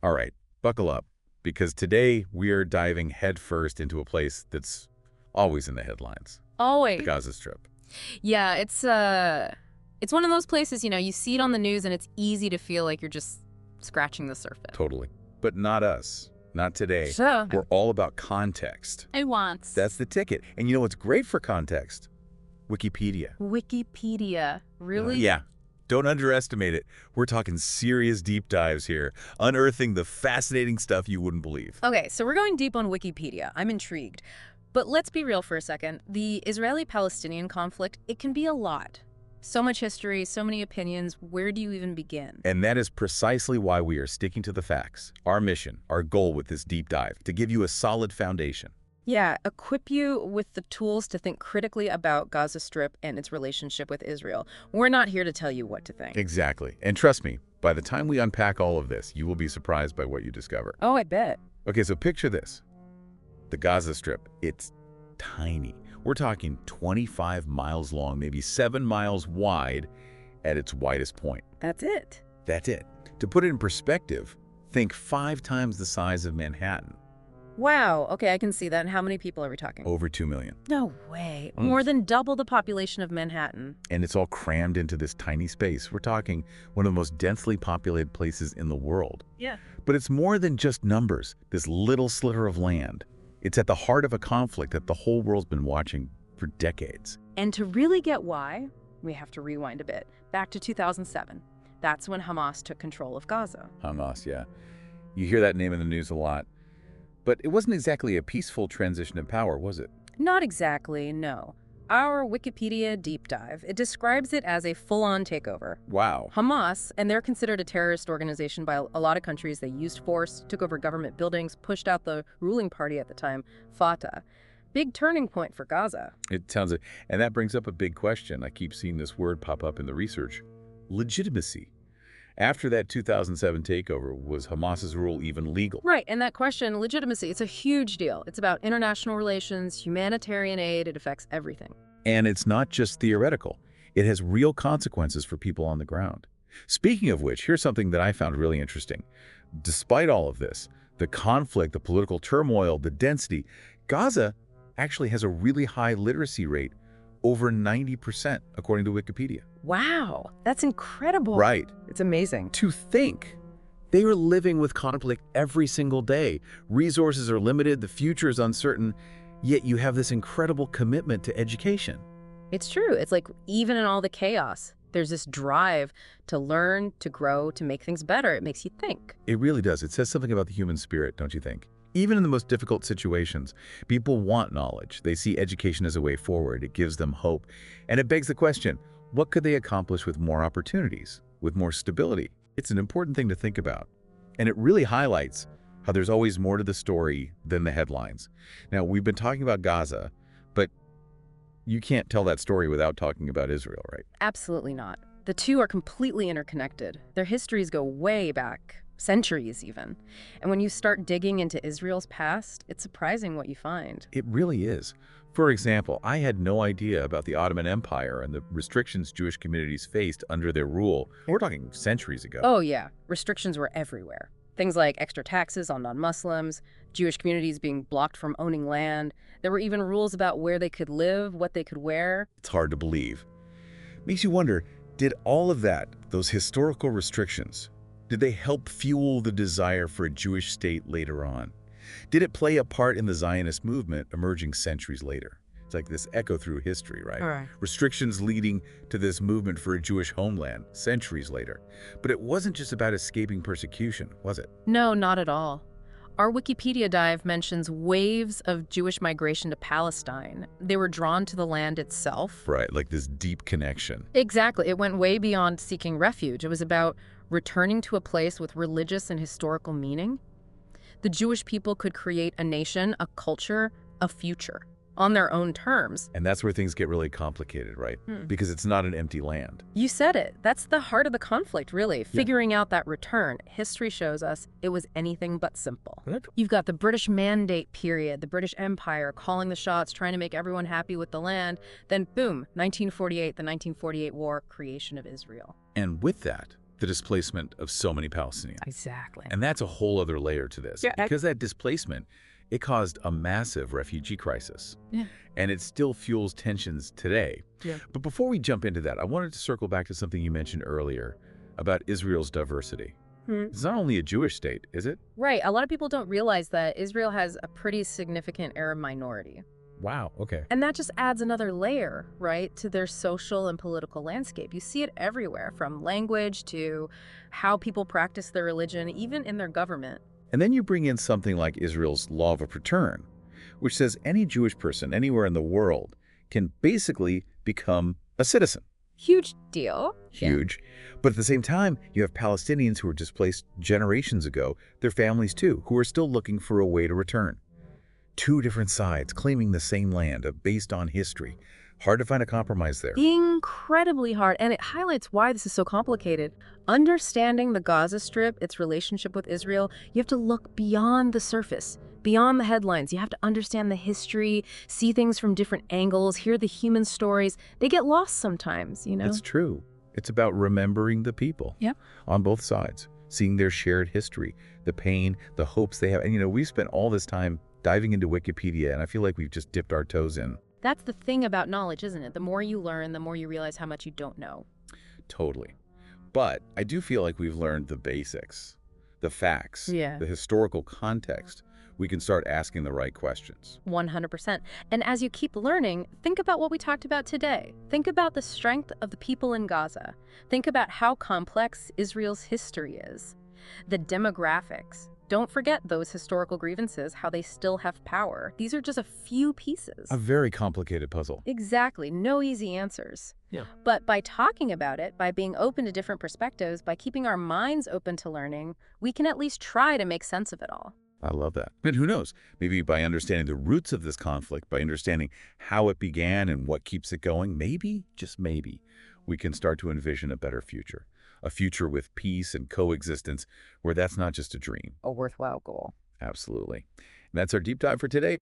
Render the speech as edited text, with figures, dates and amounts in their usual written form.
All right, buckle up, because today we are diving headfirst into a place that's always in the headlines. Always. The Gaza Strip. Yeah, it's one of those places, you see it on the news and it's easy to feel like you're just scratching the surface. Totally. But not us. Not today. Sure. We're all about context. I want. That's the ticket. And you know what's great for context? Wikipedia. Wikipedia. Really? Yeah. Don't underestimate it. We're talking serious deep dives here, unearthing the fascinating stuff you wouldn't believe. Okay, so we're going deep on Wikipedia. I'm intrigued. But let's be real for a second. The Israeli-Palestinian conflict, it can be a lot. So much history, so many opinions. Where do you even begin? And that is precisely why we are sticking to the facts. Our mission, our goal with this deep dive, to give you a solid foundation. Yeah, equip you with the tools to think critically about Gaza Strip and its relationship with Israel. We're not here to tell you what to think. Exactly. And trust me, by the time we unpack all of this, you will be surprised by what you discover. Oh, I bet. Okay, so picture this. The Gaza Strip, it's tiny. We're talking 25 miles long, maybe 7 miles wide at its widest point. That's it. That's it. To put it in perspective, think 5 times the size of Manhattan. Wow. Okay, I can see that. And how many people are we talking? Over 2 million. No way. More than double the population of Manhattan. And it's all crammed into this tiny space. We're talking one of the most densely populated places in the world. Yeah. But it's more than just numbers, this little sliver of land. It's at the heart of a conflict that the whole world's been watching for decades. And to really get why, we have to rewind a bit. Back to 2007. That's when Hamas took control of Gaza. Hamas, yeah. You hear that name in the news a lot. But it wasn't exactly a peaceful transition of power, was it? Not exactly, no. Our Wikipedia deep dive, it describes it as a full-on takeover. Wow. Hamas, and they're considered a terrorist organization by a lot of countries. They used force, took over government buildings, pushed out the ruling party at the time, Fatah. Big turning point for Gaza. It sounds like, and that brings up a big question. I keep seeing this word pop up in the research. Legitimacy. After that 2007 takeover, was Hamas's rule even legal? Right, and that question, legitimacy, it's a huge deal. It's about international relations, humanitarian aid, it affects everything. And it's not just theoretical. It has real consequences for people on the ground. Speaking of which, here's something that I found really interesting. Despite all of this, the conflict, the political turmoil, the density, Gaza actually has a really high literacy rate, over 90%, according to Wikipedia. Wow, that's incredible. Right. It's amazing. To think. They are living with conflict every single day. Resources are limited, the future is uncertain, yet you have this incredible commitment to education. It's true. It's like even in all the chaos, there's this drive to learn, to grow, to make things better. It makes you think. It really does. It says something about the human spirit, don't you think? Even in the most difficult situations, people want knowledge. They see education as a way forward. It gives them hope. And it begs the question, what could they accomplish with more opportunities, with more stability? It's an important thing to think about. And it really highlights how there's always more to the story than the headlines. Now, we've been talking about Gaza, but you can't tell that story without talking about Israel, right? Absolutely not. The two are completely interconnected. Their histories go way back. Centuries even. And when you start digging into Israel's past, it's surprising what you find. It really is. For example, I had no idea about the Ottoman Empire and the restrictions Jewish communities faced under their rule. We're talking centuries ago. Oh yeah, restrictions were everywhere. Things like extra taxes on non-Muslims, Jewish communities being blocked from owning land. There were even rules about where they could live, what they could wear. It's hard to believe. Makes you wonder, did all of that, those historical restrictions, did they help fuel the desire for a Jewish state later on? Did it play a part in the Zionist movement emerging centuries later? It's like this echo through history, right? All right. Restrictions leading to this movement for a Jewish homeland centuries later. But it wasn't just about escaping persecution, was it? No, not at all. Our Wikipedia dive mentions waves of Jewish migration to Palestine. They were drawn to the land itself. Right, like this deep connection. Exactly. It went way beyond seeking refuge. It was about returning to a place with religious and historical meaning. The Jewish people could create a nation, a culture, a future on their own terms. And that's where things get really complicated, right? Because it's not an empty land. You said it. That's the heart of the conflict, really. Figuring out that return. History shows us it was anything but simple. You've got the British Mandate period, the British Empire calling the shots, trying to make everyone happy with the land. Then boom, 1948, the 1948 war, creation of Israel. And with that, the displacement of so many Palestinians. Exactly. And that's a whole other layer to this. Yeah, because that displacement, it caused a massive refugee crisis. Yeah. And it still fuels tensions today. Yeah. But before we jump into that, I wanted to circle back to something you mentioned earlier about Israel's diversity. It's not only a Jewish state, is it? Right. A lot of people don't realize that Israel has a pretty significant Arab minority. Wow, okay. And that just adds another layer, right, to their social and political landscape. You see it everywhere, from language to how people practice their religion, even in their government. And then you bring in something like Israel's law of return, which says any Jewish person anywhere in the world can basically become a citizen. Huge deal. Huge. But at the same time, you have Palestinians who were displaced generations ago, their families too, who are still looking for a way to return. Two different sides claiming the same land based on history. Hard to find a compromise there. Incredibly hard, and it highlights why this is so complicated. Understanding the Gaza Strip, its relationship with Israel, you have to look beyond the surface, beyond the headlines. You have to understand the history, see things from different angles, hear the human stories. They get lost sometimes, you know? It's true. It's about remembering the people on both sides, seeing their shared history, the pain, the hopes they have. And, you know, we've spent all this time diving into Wikipedia, and I feel like we've just dipped our toes in. That's the thing about knowledge, isn't it? The more you learn, the more you realize how much you don't know. Totally. But I do feel like we've learned the basics, the facts, Yeah. the historical context. We can start asking the right questions. 100%. And as you keep learning, think about what we talked about today. Think about the strength of the people in Gaza. Think about how complex Israel's history is. The demographics. Don't forget those historical grievances, how they still have power. These are just a few pieces. A very complicated puzzle. Exactly. No easy answers. Yeah. But by talking about it, by being open to different perspectives, by keeping our minds open to learning, we can at least try to make sense of it all. I love that. And who knows, maybe by understanding the roots of this conflict, by understanding how it began and what keeps it going, maybe, just maybe, we can start to envision a better future. A future with peace and coexistence where that's not just a dream. A worthwhile goal. Absolutely. And that's our deep dive for today.